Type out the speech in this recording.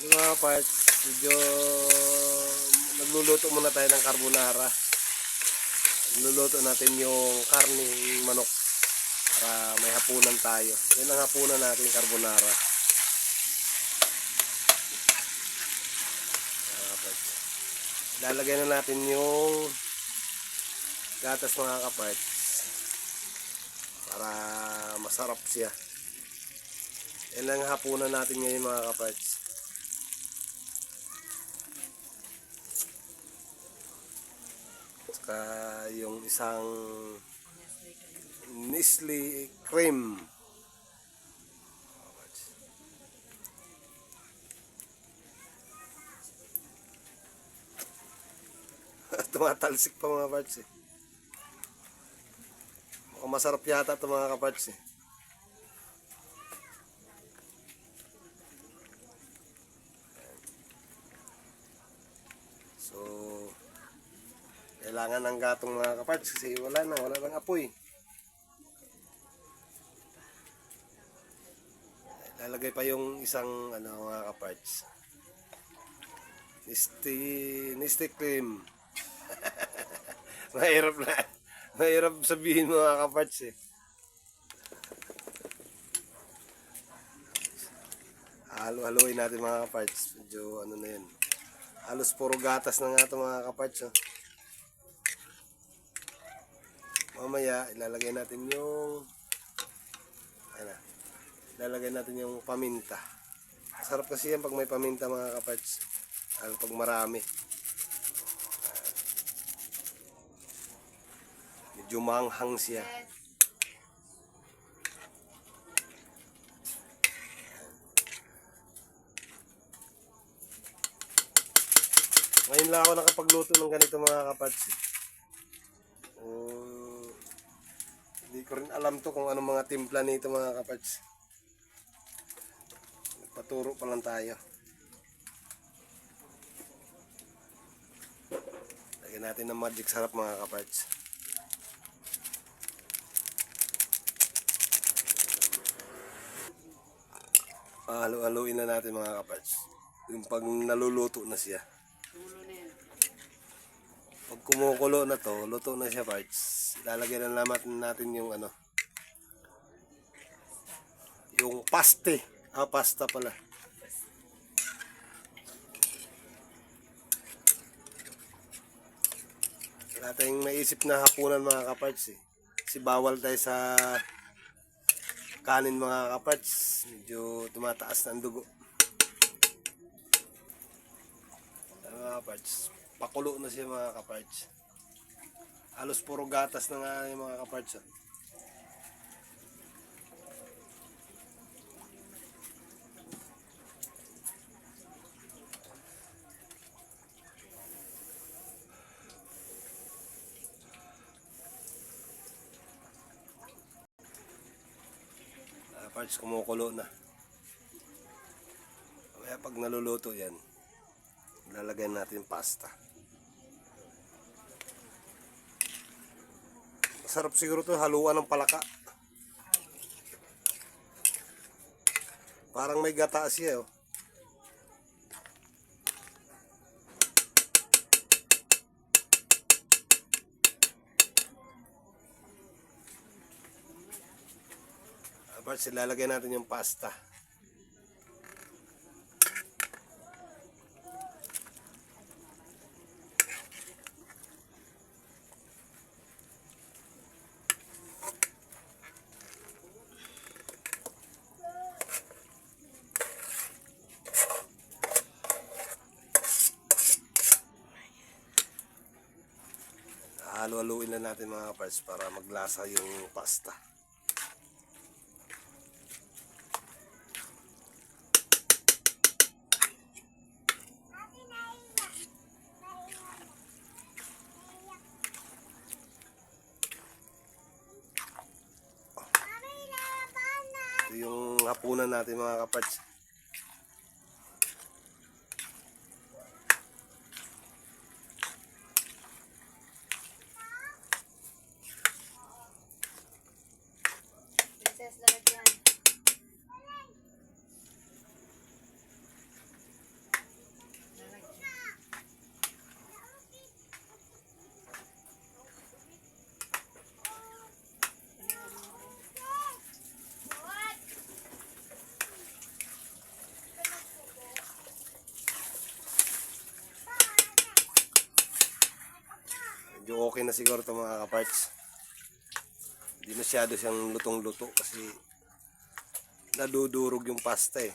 Yung mga parts, medyo nagluluto muna tayo ng carbonara. Nagluluto natin yung karning manok para may hapunan tayo. Yan ang hapunan natin, carbonara. Lalagay na natin yung gatas mga kaparts para masarap siya. Yan ang hapunan natin ngayon mga kaparts. Saka yung isang Nestle cream. Tumatalsik pa mga kaparts eh. Mukhang masarap yata ito mga kaparts eh. So kailangan ng gatong mga kaparts kasi wala nang apoy. Lalagay pa yung isang mga kaparts. Nestle cream. Mahirap sabihin mga kaparts eh. Halo-haloin natin mga kaparts. Medyo na yun. Halos puro gatas na nga ito mga kaparts. Oh. Mamaya ilalagay natin yung paminta. Sarap kasi yan pag may paminta mga kaparts. Lalo pag marami. Medyo manghang siya. Ngayon lang ako nakapagluto ng ganito mga kaparts. Hindi ko rin alam to kung anong mga timpla nito mga kaparts. Nagpaturo pa lang tayo. Lagyan natin ng magic sarap mga kaparts. Halo-haloin na natin mga kaparts. Yung pag naluluto na siya. Pag kumukulo na to, luto na siya parts. Lalagyan na naman natin yung yung paste. Pasta pala. Wala tayong maisip na hapunan mga kaparts eh. Kasi bawal tayo sa kanin mga kaparts. Medyo tumataas na ang dugo. Mga kaparts, pakulo na siya mga kaparts. Halos puro gatas na nga yung mga kaparts. Kaparts, kumukulo na. Kaya pag naluluto yan, lalagyan natin pasta. Masarap siguro to haluan ng palaka. Parang may gata siya oh. Tapos ilalagay natin yung pasta. Halo-haluin na natin mga kaparts para maglasa yung pasta. Ito yung hapunan natin mga kaparts. medyo okay na siguro ito mga kaparts. Hindi masyado siyang lutong-luto kasi nadudurog yung pasta eh.